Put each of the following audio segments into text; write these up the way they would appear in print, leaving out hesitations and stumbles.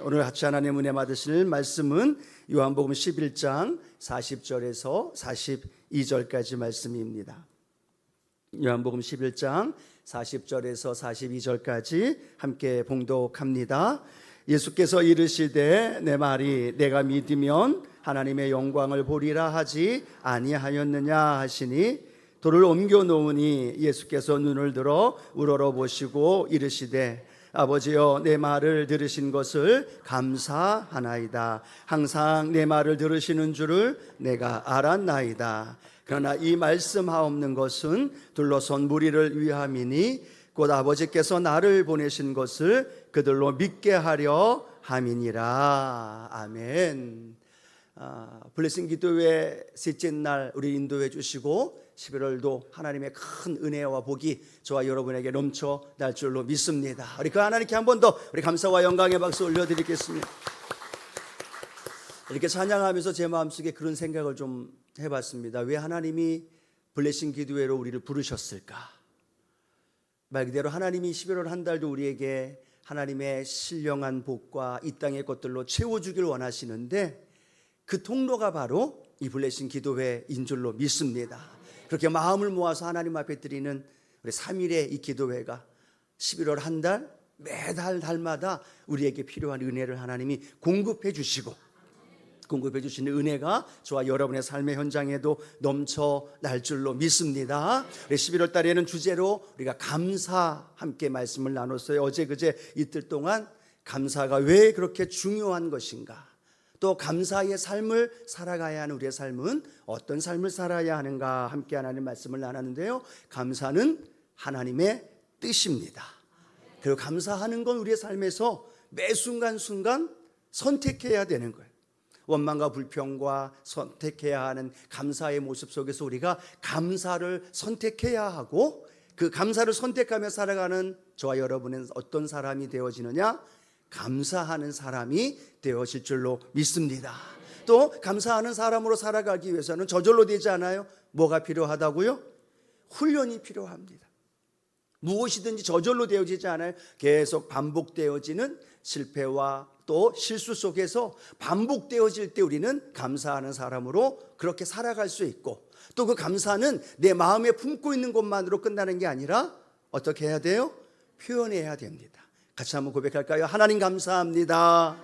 오늘 같이 하나님 은혜 받으실 말씀은 요한복음 11장 40절에서 42절까지 말씀입니다. 요한복음 11장 40절에서 42절까지 함께 봉독합니다. 예수께서 이르시되 내 말이 내가 믿으면 하나님의 영광을 보리라 하지 아니하였느냐 하시니 돌을 옮겨 놓으니 예수께서 눈을 들어 우러러 보시고 이르시되 아버지여 내 말을 들으신 것을 감사하나이다. 항상 내 말을 들으시는 줄을 내가 알았나이다. 그러나 이 말씀하옵는 것은 둘러선 무리를 위함이니 곧 아버지께서 나를 보내신 것을 그들로 믿게 하려 함이니라. 아멘. 블레싱 기도회 셋째 날 우리 인도해 주시고 11월도 하나님의 큰 은혜와 복이 저와 여러분에게 넘쳐 날 줄로 믿습니다. 우리 그 하나님께 한 번 더 우리 감사와 영광의 박수 올려드리겠습니다. 이렇게 찬양하면서 제 마음속에 그런 생각을 좀 해봤습니다. 왜 하나님이 블레싱 기도회로 우리를 부르셨을까? 말 그대로 하나님이 11월 한 달도 우리에게 하나님의 신령한 복과 이 땅의 것들로 채워주길 원하시는데 그 통로가 바로 이 블레싱 기도회인 줄로 믿습니다. 그렇게 마음을 모아서 하나님 앞에 드리는 우리 3일의 이 기도회가 11월 한 달 매달 달마다 우리에게 필요한 은혜를 하나님이 공급해 주시고 공급해 주시는 은혜가 저와 여러분의 삶의 현장에도 넘쳐 날 줄로 믿습니다. 11월 달에는 주제로 우리가 감사 함께 말씀을 나눴어요. 어제 그제 이틀 동안 감사가 왜 그렇게 중요한 것인가, 또 감사의 삶을 살아가야 하는 우리의 삶은 어떤 삶을 살아야 하는가 함께 하나님 말씀을 나눴는데요. 감사는 하나님의 뜻입니다. 그리고 감사하는 건 우리의 삶에서 매 순간순간 선택해야 되는 거예요. 원망과 불평과 선택해야 하는 감사의 모습 속에서 우리가 감사를 선택해야 하고, 그 감사를 선택하며 살아가는 저와 여러분은 어떤 사람이 되어지느냐? 감사하는 사람이 되어질 줄로 믿습니다. 또 감사하는 사람으로 살아가기 위해서는 저절로 되지 않아요. 뭐가 필요하다고요? 훈련이 필요합니다. 무엇이든지 저절로 되어지지 않아요. 계속 반복되어지는 실패와 또 실수 속에서 반복되어질 때 우리는 감사하는 사람으로 그렇게 살아갈 수 있고, 또 그 감사는 내 마음에 품고 있는 것만으로 끝나는 게 아니라 어떻게 해야 돼요? 표현해야 됩니다. 같이 한번 고백할까요? 하나님 감사합니다.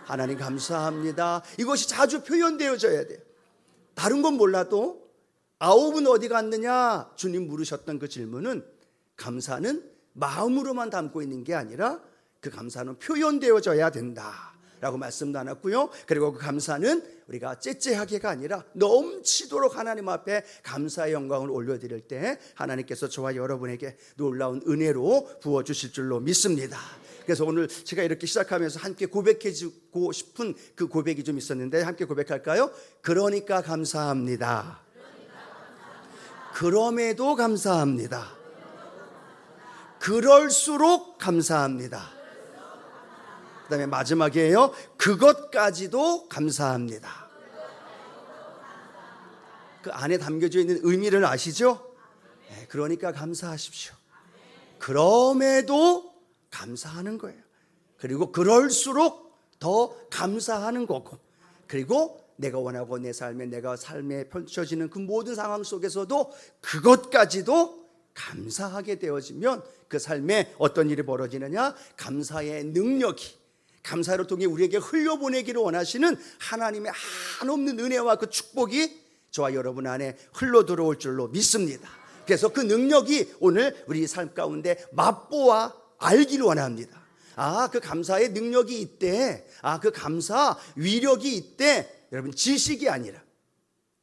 하나님 감사합니다. 이것이 자주 표현되어져야 돼요. 다른 건 몰라도 아홉은 어디 갔느냐 주님 물으셨던 그 질문은, 감사는 마음으로만 담고 있는 게 아니라 그 감사는 표현되어져야 된다라고 말씀 나눴고요. 그리고 그 감사는 우리가 째째하게가 아니라 넘치도록 하나님 앞에 감사의 영광을 올려드릴 때 하나님께서 저와 여러분에게 놀라운 은혜로 부어주실 줄로 믿습니다. 그래서 오늘 제가 이렇게 시작하면서 함께 고백해주고 싶은 그 고백이 좀 있었는데 함께 고백할까요? 그러니까 감사합니다. 그럼에도 감사합니다. 그럴수록 감사합니다. 그 다음에 마지막이에요. 그것까지도 감사합니다. 그 안에 담겨져 있는 의미를 아시죠? 네, 그러니까 감사하십시오. 그럼에도 감사하는 거예요. 그리고 그럴수록 더 감사하는 거고, 그리고 내가 원하고 내 삶에 펼쳐지는 그 모든 상황 속에서도 그것까지도 감사하게 되어지면 그 삶에 어떤 일이 벌어지느냐? 감사의 능력이, 감사를 통해 우리에게 흘려보내기를 원하시는 하나님의 한없는 은혜와 그 축복이 저와 여러분 안에 흘러 들어올 줄로 믿습니다. 그래서 그 능력이 오늘 우리 삶 가운데 맛보아 알기를 원합니다. 그 감사의 능력이 있대. 그 감사 위력이 있대. 여러분, 지식이 아니라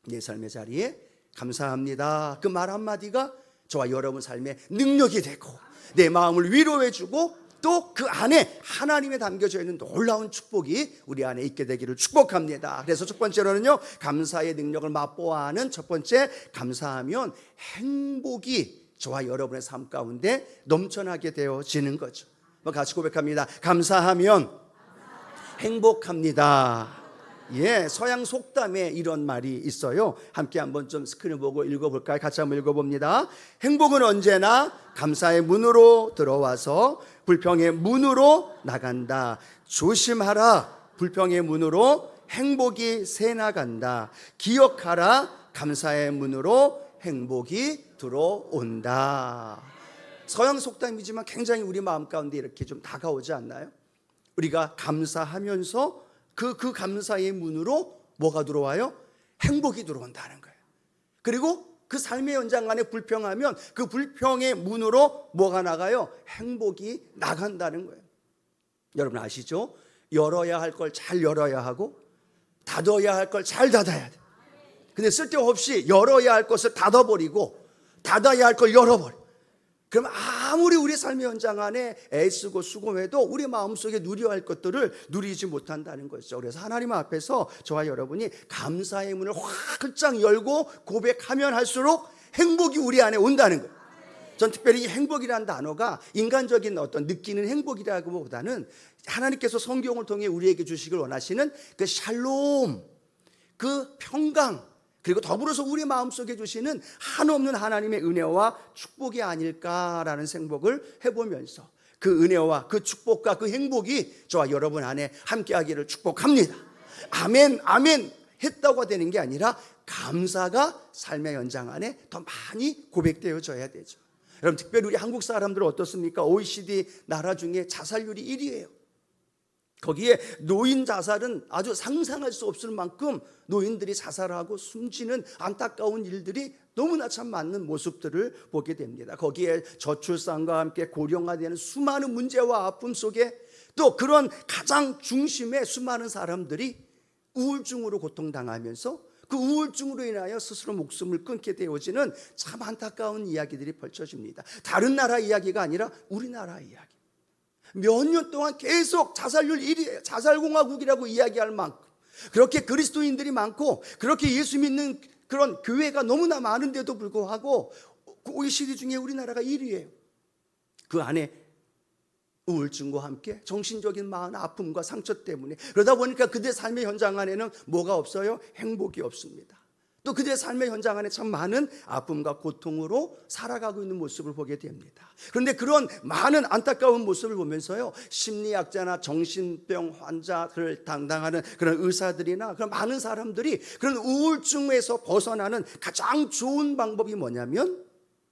내 삶의 자리에 감사합니다 그 말 한마디가 저와 여러분 삶의 능력이 되고 내 마음을 위로해주고 또 그 안에 하나님의 담겨져 있는 놀라운 축복이 우리 안에 있게 되기를 축복합니다. 그래서 첫 번째로는요, 감사의 능력을 맛보아 하는 첫 번째, 감사하면 행복이 저와 여러분의 삶 가운데 넘쳐나게 되어지는 거죠. 같이 고백합니다. 감사하면 행복합니다. 서양 속담에 이런 말이 있어요. 함께 한번 좀 스크린 보고 읽어볼까요? 같이 한번 읽어봅니다. 행복은 언제나 감사의 문으로 들어와서 불평의 문으로 나간다. 조심하라. 불평의 문으로 행복이 새 나간다. 기억하라. 감사의 문으로 행복이 들어온다. 서양 속담이지만 굉장히 우리 마음 가운데 이렇게 좀 다가오지 않나요? 우리가 감사하면서 그 감사의 문으로 뭐가 들어와요? 행복이 들어온다는 거예요. 그리고 그 삶의 연장 안에 불평하면 그 불평의 문으로 뭐가 나가요? 행복이 나간다는 거예요. 여러분 아시죠? 열어야 할 걸 잘 열어야 하고 닫아야 할 걸 잘 닫아야 돼. 근데 쓸데없이 열어야 할 것을 닫아버리고 닫아야 할 걸 열어버려. 그럼 아무리 우리 삶의 현장 안에 애쓰고 수고해도 우리 마음속에 누려야 할 것들을 누리지 못한다는 거죠. 그래서 하나님 앞에서 저와 여러분이 감사의 문을 활짝 열고 고백하면 할수록 행복이 우리 안에 온다는 거예요. 전 특별히 이 행복이라는 단어가 인간적인 어떤 느끼는 행복이라기보다는 하나님께서 성경을 통해 우리에게 주시길 원하시는 그 샬롬, 그 평강, 그리고 더불어서 우리 마음속에 주시는 한없는 하나님의 은혜와 축복이 아닐까라는 생각을 해보면서 그 은혜와 그 축복과 그 행복이 저와 여러분 안에 함께하기를 축복합니다. 아멘, 아멘 했다고 되는 게 아니라 감사가 삶의 연장 안에 더 많이 고백되어져야 되죠. 여러분 특별히 우리 한국 사람들은 어떻습니까? OECD 나라 중에 자살률이 1위예요. 거기에 노인 자살은 아주 상상할 수 없을 만큼 노인들이 자살하고 숨지는 안타까운 일들이 너무나 참 많은 모습들을 보게 됩니다. 거기에 저출산과 함께 고령화되는 수많은 문제와 아픔 속에 또 그런 가장 중심에 수많은 사람들이 우울증으로 고통당하면서 그 우울증으로 인하여 스스로 목숨을 끊게 되어지는 참 안타까운 이야기들이 펼쳐집니다. 다른 나라 이야기가 아니라 우리나라 이야기. 몇 년 동안 계속 자살률 1위, 자살공화국이라고 이야기할 만큼 그렇게 그리스도인들이 많고 그렇게 예수 믿는 그런 교회가 너무나 많은데도 불구하고 OECD 중에 우리나라가 1위예요. 그 안에 우울증과 함께 정신적인 마음 아픔과 상처 때문에 그러다 보니까 그들의 삶의 현장 안에는 뭐가 없어요? 행복이 없습니다. 또 그들의 삶의 현장 안에 참 많은 아픔과 고통으로 살아가고 있는 모습을 보게 됩니다. 그런데 그런 많은 안타까운 모습을 보면서요, 심리학자나 정신병 환자를 담당하는 그런 의사들이나 그런 많은 사람들이 그런 우울증에서 벗어나는 가장 좋은 방법이 뭐냐면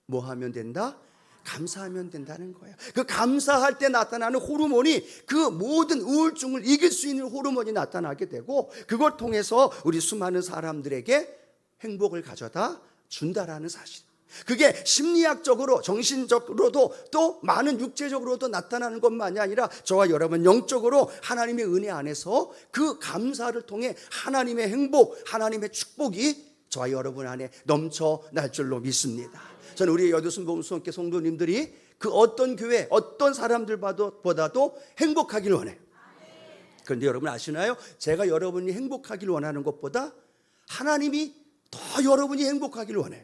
뭐 하면 된다? 감사하면 된다는 거예요. 그 감사할 때 나타나는 호르몬이 그 모든 우울증을 이길 수 있는 호르몬이 나타나게 되고 그걸 통해서 우리 수많은 사람들에게 행복을 가져다 준다라는 사실. 그게 심리학적으로 정신적으로도 또 많은 육체적으로도 나타나는 것만이 아니라 저와 여러분 영적으로 하나님의 은혜 안에서 그 감사를 통해 하나님의 행복, 하나님의 축복이 저와 여러분 안에 넘쳐날 줄로 믿습니다. 저는 우리 여도순복음수원교 성도님들이 그 어떤 교회, 어떤 사람들보다도 행복하길 원해요. 그런데 여러분 아시나요? 제가 여러분이 행복하길 원하는 것보다 하나님이 더 여러분이 행복하길 원해요.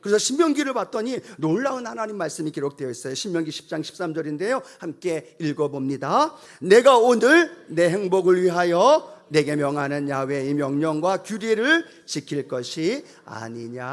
그래서 신명기를 봤더니 놀라운 하나님 말씀이 기록되어 있어요. 신명기 10장 13절인데요. 함께 읽어봅니다. 내가 오늘 내 행복을 위하여 내게 명하는 야훼의 명령과 규례를 지킬 것이 아니냐.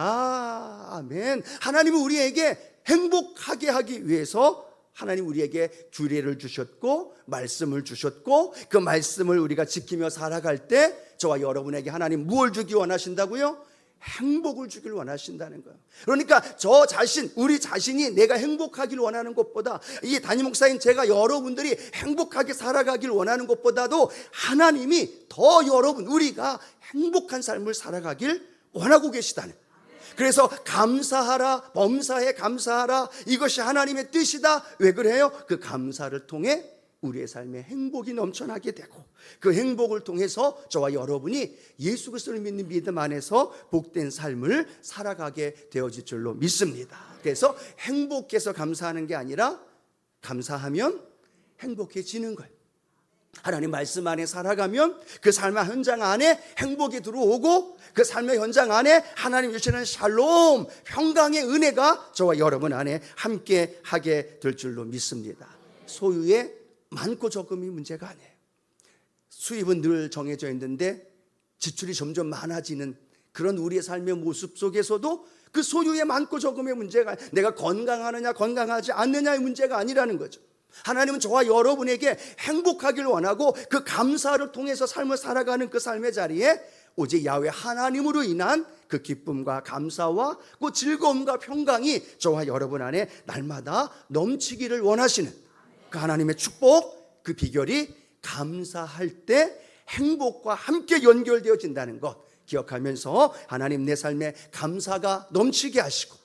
아멘. 하나님은 우리에게 행복하게 하기 위해서 하나님 우리에게 규례를 주셨고 말씀을 주셨고 그 말씀을 우리가 지키며 살아갈 때 저와 여러분에게 하나님 무엇을 주기 원하신다고요? 행복을 주길 원하신다는 거예요. 그러니까 저 자신, 우리 자신이 내가 행복하길 원하는 것보다 이 담임 목사인 제가 여러분들이 행복하게 살아가길 원하는 것보다도 하나님이 더 여러분, 우리가 행복한 삶을 살아가길 원하고 계시다는 거예요. 그래서 감사하라, 범사에 감사하라, 이것이 하나님의 뜻이다. 왜 그래요? 그 감사를 통해 우리의 삶에 행복이 넘쳐나게 되고 그 행복을 통해서 저와 여러분이 예수 그리스도를 믿는 믿음 안에서 복된 삶을 살아가게 되어질 줄로 믿습니다. 그래서 행복해서 감사하는 게 아니라 감사하면 행복해지는 거예요. 하나님 말씀 안에 살아가면 그 삶의 현장 안에 행복이 들어오고 그 삶의 현장 안에 하나님 주시는 샬롬, 평강의 은혜가 저와 여러분 안에 함께 하게 될 줄로 믿습니다. 소유의 많고 적음이 문제가 아니에요. 수입은 늘 정해져 있는데 지출이 점점 많아지는 그런 우리의 삶의 모습 속에서도 그 소유의 많고 적음의 문제가 내가 건강하느냐 건강하지 않느냐의 문제가 아니라는 거죠. 하나님은 저와 여러분에게 행복하길 원하고 그 감사를 통해서 삶을 살아가는 그 삶의 자리에 오직 야훼 하나님으로 인한 그 기쁨과 감사와 그 즐거움과 평강이 저와 여러분 안에 날마다 넘치기를 원하시는 그 하나님의 축복, 그 비결이 감사할 때 행복과 함께 연결되어진다는 것 기억하면서 하나님 내 삶에 감사가 넘치게 하시고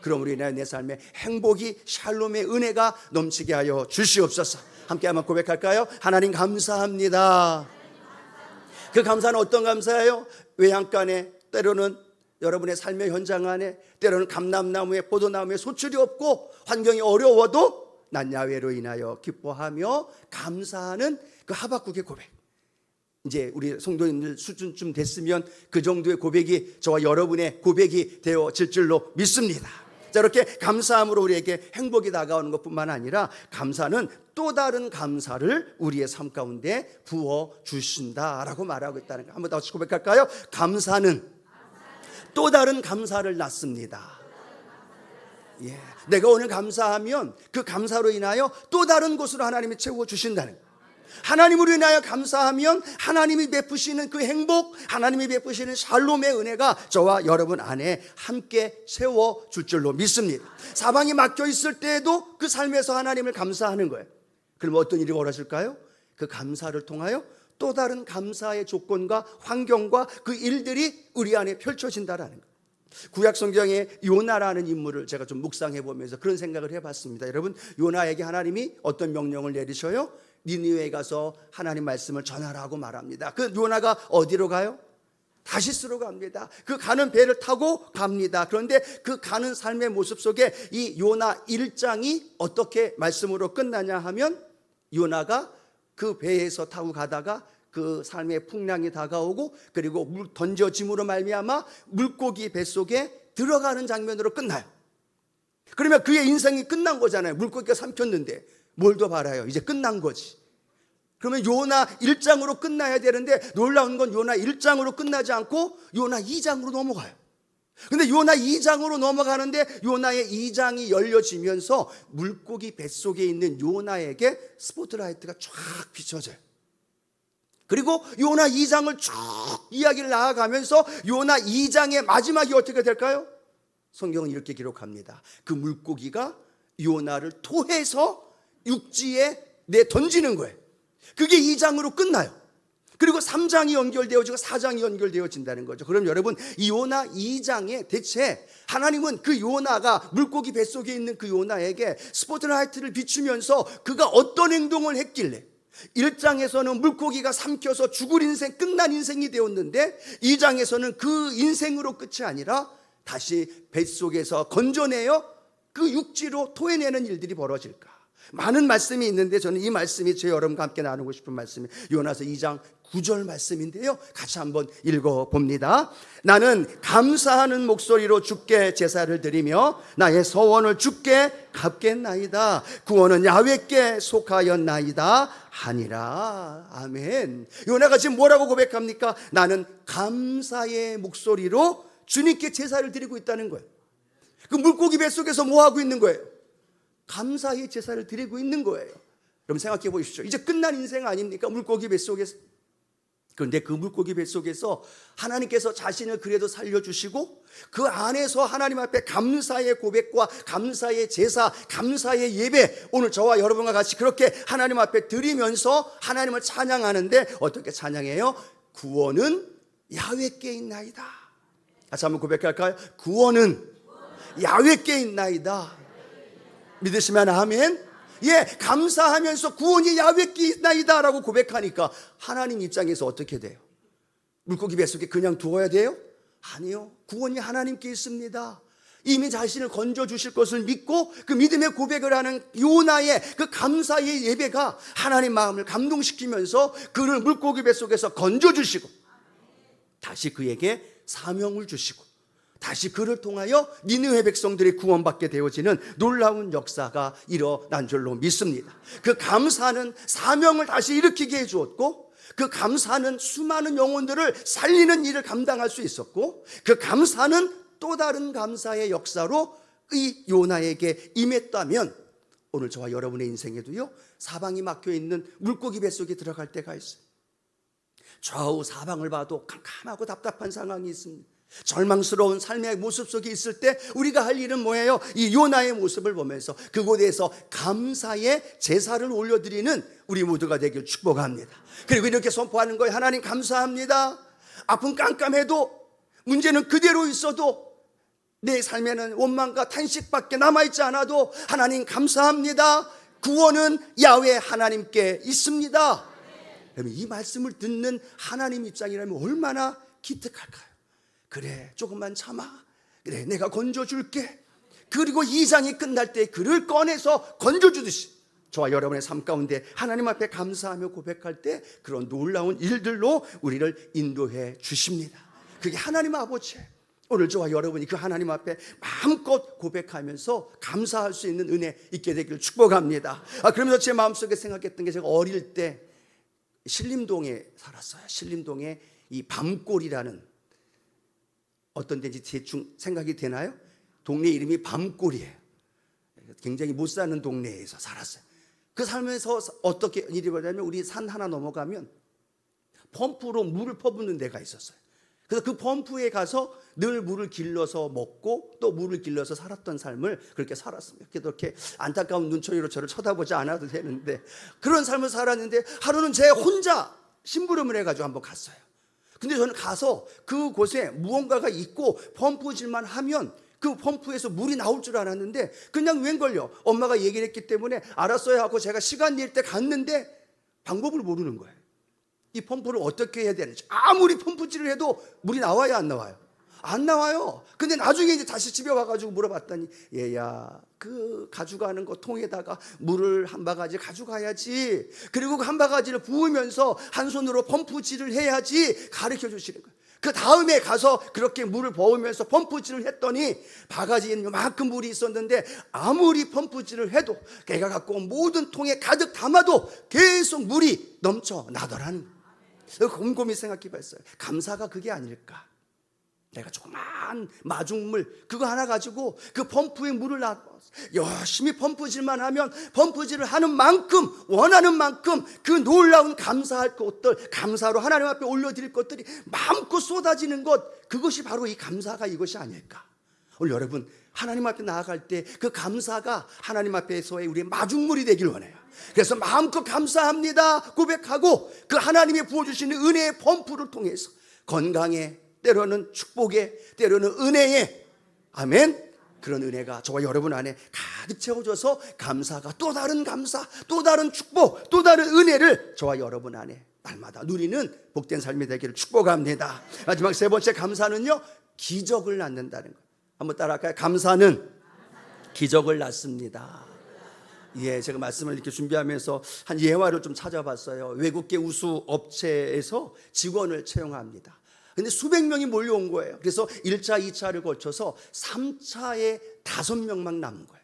그러므로 인하여 내 삶에 행복이 샬롬의 은혜가 넘치게 하여 주시옵소서. 함께 한번 고백할까요? 하나님 감사합니다. 그 감사는 어떤 감사예요? 외양간에 때로는 여러분의 삶의 현장 안에 때로는 감람나무에 포도나무에 소출이 없고 환경이 어려워도 난 야훼로 인하여 기뻐하며 감사하는 그 하박국의 고백. 이제 우리 성도님들 수준쯤 됐으면 그 정도의 고백이 저와 여러분의 고백이 되어질 줄로 믿습니다. 자, 이렇게 감사함으로 우리에게 행복이 다가오는 것뿐만 아니라 감사는 또 다른 감사를 우리의 삶 가운데 부어주신다라고 말하고 있다는 거 한번 다시 고백할까요? 감사는 또 다른 감사를 낳습니다. 예, 내가 오늘 감사하면 그 감사로 인하여 또 다른 곳으로 하나님이 채워주신다는 거. 하나님으로 인하여 감사하면 하나님이 베푸시는 그 행복, 하나님이 베푸시는 샬롬의 은혜가 저와 여러분 안에 함께 세워줄 줄로 믿습니다. 사방이 막혀 있을 때에도 그 삶에서 하나님을 감사하는 거예요. 그럼 어떤 일이 벌어질까요? 그 감사를 통하여 또 다른 감사의 조건과 환경과 그 일들이 우리 안에 펼쳐진다라는 거예요. 구약 성경에 요나라는 인물을 제가 좀 묵상해 보면서 그런 생각을 해봤습니다. 여러분, 요나에게 하나님이 어떤 명령을 내리셔요? 니느웨에 가서 하나님 말씀을 전하라고 말합니다. 그 요나가 어디로 가요? 다시스로 갑니다. 그 가는 배를 타고 갑니다. 그런데 그 가는 삶의 모습 속에 이 요나 1장이 어떻게 말씀으로 끝나냐 하면 요나가 그 배에서 타고 가다가 그 삶의 풍랑이 다가오고 그리고 물 던져짐으로 말미암아 물고기 뱃속에 들어가는 장면으로 끝나요. 그러면 그의 인생이 끝난 거잖아요. 물고기가 삼켰는데 뭘 더 바라요? 이제 끝난 거지. 그러면 요나 1장으로 끝나야 되는데 놀라운 건 요나 1장으로 끝나지 않고 요나 2장으로 넘어가요. 근데 요나 2장으로 넘어가는데 요나의 2장이 열려지면서 물고기 뱃속에 있는 요나에게 스포트라이트가 쫙 비춰져요. 그리고 요나 2장을 쭉 이야기를 나아가면서 요나 2장의 마지막이 어떻게 될까요? 성경은 이렇게 기록합니다. 그 물고기가 요나를 토해서 육지에 내던지는 거예요. 그게 2장으로 끝나요. 그리고 3장이 연결되어지고 4장이 연결되어진다는 거죠. 그럼 여러분, 이 요나 2장에 대체 하나님은 그 요나가 물고기 뱃속에 있는 그 요나에게 스포트라이트를 비추면서 그가 어떤 행동을 했길래 1장에서는 물고기가 삼켜서 죽을 인생, 끝난 인생이 되었는데 2장에서는 그 인생으로 끝이 아니라 다시 뱃속에서 건져내어 그 육지로 토해내는 일들이 벌어질까? 많은 말씀이 있는데 저는 이 말씀이 제 여러분과 함께 나누고 싶은 말씀이 요나서 2장 9절 말씀인데요. 같이 한번 읽어봅니다. 나는 감사하는 목소리로 주께 제사를 드리며 나의 서원을 주께 갚겠나이다. 구원은 야훼께 속하였나이다 하니라. 아멘. 요나가 지금 뭐라고 고백합니까? 나는 감사의 목소리로 주님께 제사를 드리고 있다는 거예요. 그 물고기 뱃속에서 뭐 하고 있는 거예요? 감사의 제사를 드리고 있는 거예요. 여러분 생각해 보십시오. 이제 끝난 인생 아닙니까? 물고기 뱃속에서. 그런데 그 물고기 뱃속에서 하나님께서 자신을 그래도 살려주시고 그 안에서 하나님 앞에 감사의 고백과 감사의 제사, 감사의 예배, 오늘 저와 여러분과 같이 그렇게 하나님 앞에 드리면서 하나님을 찬양하는데 어떻게 찬양해요? 구원은 야훼께 있나이다. 다시 한번 고백할까요? 구원은 야훼께 있나이다. 믿으시면 아멘. 예, 감사하면서 구원이 야훼께 있나이다 라고 고백하니까 하나님 입장에서 어떻게 돼요? 물고기 뱃속에 그냥 두어야 돼요? 아니요. 구원이 하나님께 있습니다. 이미 자신을 건져주실 것을 믿고 그 믿음의 고백을 하는 요나의 그 감사의 예배가 하나님 마음을 감동시키면서 그를 물고기 뱃속에서 건져주시고 다시 그에게 사명을 주시고 다시 그를 통하여 니느웨 백성들이 구원받게 되어지는 놀라운 역사가 일어난 줄로 믿습니다. 그 감사는 사명을 다시 일으키게 해주었고, 그 감사는 수많은 영혼들을 살리는 일을 감당할 수 있었고, 그 감사는 또 다른 감사의 역사로 이 요나에게 임했다면 오늘 저와 여러분의 인생에도요, 사방이 막혀있는 물고기 뱃속에 들어갈 때가 있어요. 좌우 사방을 봐도 캄캄하고 답답한 상황이 있습니다. 절망스러운 삶의 모습 속에 있을 때 우리가 할 일은 뭐예요? 이 요나의 모습을 보면서 그곳에서 감사의 제사를 올려드리는 우리 모두가 되길 축복합니다. 그리고 이렇게 선포하는 거예요. 하나님 감사합니다. 아픔 깜깜해도, 문제는 그대로 있어도, 내 삶에는 원망과 탄식밖에 남아있지 않아도 하나님 감사합니다. 구원은 야훼 하나님께 있습니다. 여러분, 이 말씀을 듣는 하나님 입장이라면 얼마나 기특할까요? 그래, 조금만 참아. 그래, 내가 건져줄게. 그리고 2장이 끝날 때 그를 꺼내서 건져주듯이 저와 여러분의 삶 가운데 하나님 앞에 감사하며 고백할 때 그런 놀라운 일들로 우리를 인도해 주십니다. 그게 하나님 아버지예요. 오늘 저와 여러분이 그 하나님 앞에 마음껏 고백하면서 감사할 수 있는 은혜 있게 되기를 축복합니다. 그러면서 제 마음속에 생각했던 게, 제가 어릴 때 신림동에 살았어요. 신림동에 이 밤골이라는, 어떤 데인지 대충 생각이 되나요? 동네 이름이 밤골이에요. 굉장히 못 사는 동네에서 살았어요. 그 삶에서 어떻게 일이 벌어졌냐면, 우리 산 하나 넘어가면 펌프로 물을 퍼붓는 데가 있었어요. 그래서 그 펌프에 가서 늘 물을 길러서 먹고 또 물을 길러서 살았던 삶을 그렇게 살았습니다. 그렇게 안타까운 눈초리로 저를 쳐다보지 않아도 되는데, 그런 삶을 살았는데, 하루는 제 혼자 심부름을 해가지고 한번 갔어요. 근데 저는 가서 그곳에 무언가가 있고 펌프질만 하면 그 펌프에서 물이 나올 줄 알았는데, 그냥 웬걸요, 엄마가 얘기를 했기 때문에 알았어요 하고 제가 시간 낼 때 갔는데 방법을 모르는 거예요. 이 펌프를 어떻게 해야 되는지. 아무리 펌프질을 해도 물이 나와야 안 나와요? 안 나와요. 근데 나중에 이제 다시 집에 와가지고 물어봤더니, 얘야, 그 가져가는 거 통에다가 물을 한 바가지 가져가야지, 그리고 그 한 바가지를 부으면서 한 손으로 펌프질을 해야지 가르쳐 주시는 거예요. 그 다음에 가서 그렇게 물을 부으면서 펌프질을 했더니 바가지에는 요만큼 물이 있었는데, 아무리 펌프질을 해도 걔가 갖고 온 모든 통에 가득 담아도 계속 물이 넘쳐나더라는 거예요. 곰곰이 생각해 봤어요. 감사가 그게 아닐까? 내가 조그만 마중물 그거 하나 가지고 그 펌프에 물을 놔서 열심히 펌프질만 하면 펌프질을 하는 만큼, 원하는 만큼 그 놀라운 감사할 것들, 감사로 하나님 앞에 올려드릴 것들이 마음껏 쏟아지는 것, 그것이 바로 이 감사가 이것이 아닐까? 오늘 여러분, 하나님 앞에 나아갈 때 그 감사가 하나님 앞에서의 우리의 마중물이 되길 원해요. 그래서 마음껏 감사합니다 고백하고, 그 하나님이 부어주시는 은혜의 펌프를 통해서 건강에, 때로는 축복에, 때로는 은혜에, 아멘, 그런 은혜가 저와 여러분 안에 가득 채워져서 감사가 또 다른 감사, 또 다른 축복, 또 다른 은혜를 저와 여러분 안에 날마다 누리는 복된 삶이 되기를 축복합니다. 마지막 세 번째, 감사는요, 기적을 낳는다는 것. 한번 따라할까요? 감사는 기적을 낳습니다. 예, 제가 말씀을 이렇게 준비하면서 한 예화를 좀 찾아봤어요. 외국계 우수 업체에서 직원을 채용합니다. 근데 수백 명이 몰려온 거예요. 그래서 1차, 2차를 거쳐서 3차에 5명만 남은 거예요.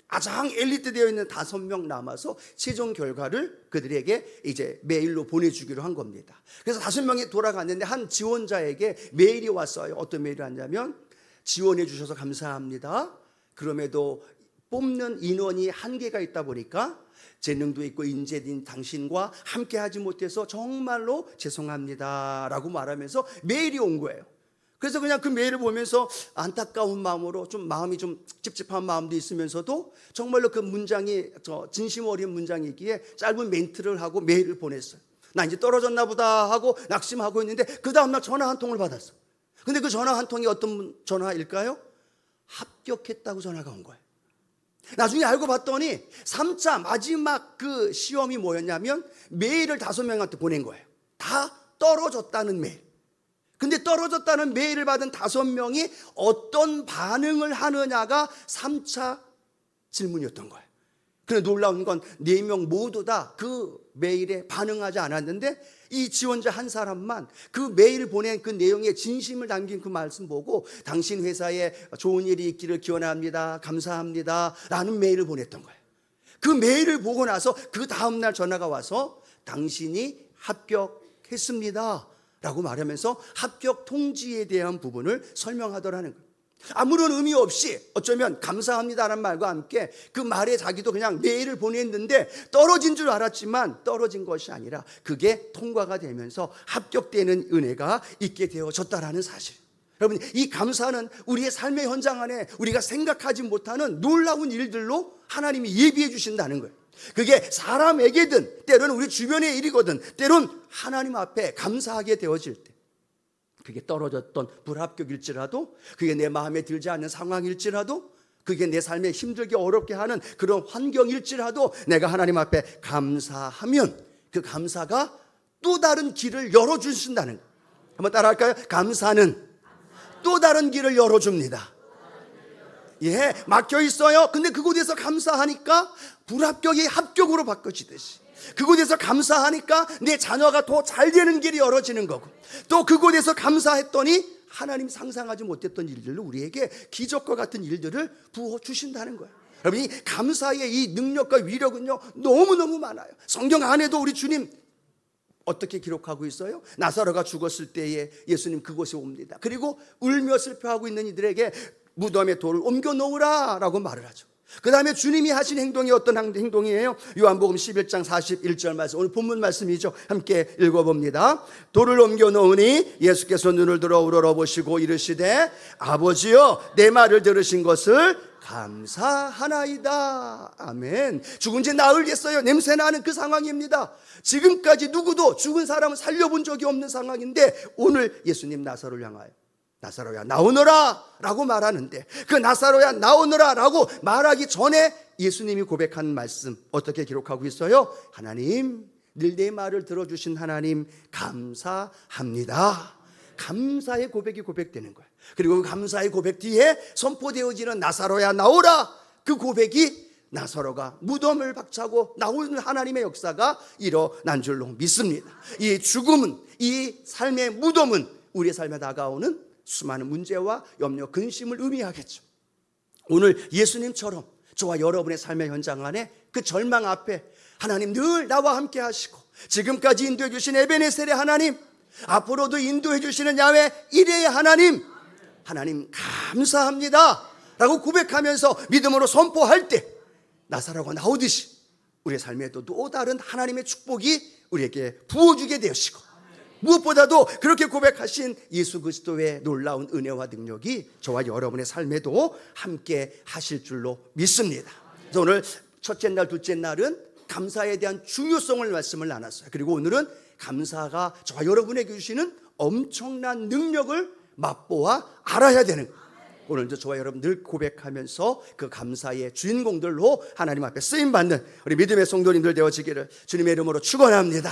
가장 엘리트 되어 있는 5명 남아서 최종 결과를 그들에게 이제 메일로 보내주기로 한 겁니다. 그래서 5명이 돌아갔는데 한 지원자에게 메일이 왔어요. 어떤 메일이 왔냐면, 지원해 주셔서 감사합니다. 그럼에도 뽑는 인원이 한계가 있다 보니까 재능도 있고 인재인 당신과 함께 하지 못해서 정말로 죄송합니다 라고 말하면서 메일이 온 거예요. 그래서 그냥 그 메일을 보면서 안타까운 마음으로 좀 마음이 좀 찝찝한 마음도 있으면서도 정말로 그 문장이 진심 어린 문장이기에 짧은 멘트를 하고 메일을 보냈어요. 나 이제 떨어졌나 보다 하고 낙심하고 있는데, 그 다음날 전화 한 통을 받았어. 근데 그 전화 한 통이 어떤 전화일까요? 합격했다고 전화가 온 거예요. 나중에 알고 봤더니 3차 마지막 그 시험이 뭐였냐면, 메일을 5명한테 보낸 거예요. 다 떨어졌다는 메일. 근데 떨어졌다는 메일을 받은 5명이 어떤 반응을 하느냐가 3차 질문이었던 거예요. 그런데 놀라운 건 4명 모두 다 그 메일에 반응하지 않았는데 이 지원자 한 사람만 그 메일 보낸 그 내용에 진심을 담긴 그 말씀 보고 당신 회사에 좋은 일이 있기를 기원합니다. 감사합니다. 라는 메일을 보냈던 거예요. 그 메일을 보고 나서 그 다음날 전화가 와서 당신이 합격했습니다. 라고 말하면서 합격 통지에 대한 부분을 설명하더라는 거예요. 아무런 의미 없이 어쩌면 감사합니다라는 말과 함께 그 말에 자기도 그냥 메일을 보냈는데 떨어진 줄 알았지만 떨어진 것이 아니라 그게 통과가 되면서 합격되는 은혜가 있게 되어졌다라는 사실. 여러분, 이 감사는 우리의 삶의 현장 안에 우리가 생각하지 못하는 놀라운 일들로 하나님이 예비해 주신다는 거예요. 그게 사람에게든 때로는 우리 주변의 일이거든 때로는 하나님 앞에 감사하게 되어질 때, 그게 떨어졌던 불합격일지라도, 그게 내 마음에 들지 않는 상황일지라도, 그게 내 삶에 힘들게 어렵게 하는 그런 환경일지라도 내가 하나님 앞에 감사하면 그 감사가 또 다른 길을 열어주신다는 거예요. 한번 따라할까요? 감사는 또 다른 길을 열어줍니다. 예, 막혀 있어요. 근데 그곳에서 감사하니까 불합격이 합격으로 바꿔지듯이, 그곳에서 감사하니까 내 자녀가 더 잘 되는 길이 열어지는 거고, 또 그곳에서 감사했더니 하나님 상상하지 못했던 일들로 우리에게 기적과 같은 일들을 부어주신다는 거예요. 여러분, 이 감사의 이 능력과 위력은요 너무너무 많아요. 성경 안에도 우리 주님 어떻게 기록하고 있어요? 나사로가 죽었을 때에 예수님 그곳에 옵니다. 그리고 울며 슬퍼하고 있는 이들에게 무덤에 돌을 옮겨 놓으라 라고 말을 하죠. 그 다음에 주님이 하신 행동이 어떤 행동이에요? 요한복음 11장 41절 말씀, 오늘 본문 말씀이죠. 함께 읽어봅니다. 돌을 옮겨 놓으니 예수께서 눈을 들어 우러러보시고 이르시되 아버지여 내 말을 들으신 것을 감사하나이다. 아멘. 죽은 지 나흘겠어요. 냄새나는 그 상황입니다. 지금까지 누구도 죽은 사람을 살려본 적이 없는 상황인데 오늘 예수님 나사로를 향하여 나사로야 나오너라 라고 말하는데, 그 나사로야 나오너라 라고 말하기 전에 예수님이 고백한 말씀 어떻게 기록하고 있어요? 하나님, 늘 내 말을 들어주신 하나님 감사합니다. 감사의 고백이 고백되는 거예요. 그리고 그 감사의 고백 뒤에 선포되어지는 나사로야 나오라, 그 고백이 나사로가 무덤을 박차고 나오는 하나님의 역사가 일어난 줄로 믿습니다. 이 죽음은, 이 삶의 무덤은 우리의 삶에 다가오는 수많은 문제와 염려, 근심을 의미하겠죠. 오늘 예수님처럼 저와 여러분의 삶의 현장 안에 그 절망 앞에 하나님 늘 나와 함께 하시고, 지금까지 인도해 주신 에베네셀의 하나님, 앞으로도 인도해 주시는 야훼 이레의 하나님, 하나님 감사합니다 라고 고백하면서 믿음으로 선포할 때 나사로가 나오듯이 우리의 삶에도 또 다른 하나님의 축복이 우리에게 부어주게 되시고, 무엇보다도 그렇게 고백하신 예수 그리스도의 놀라운 은혜와 능력이 저와 여러분의 삶에도 함께 하실 줄로 믿습니다. 그래서 오늘 첫째 날, 둘째 날은 감사에 대한 중요성을 말씀을 나눴어요. 그리고 오늘은 감사가 저와 여러분에게 주시는 엄청난 능력을 맛보아 알아야 되는 거예요. 오늘도 저와 여러분 늘 고백하면서 그 감사의 주인공들로 하나님 앞에 쓰임받는 우리 믿음의 성도님들 되어지기를 주님의 이름으로 축원합니다.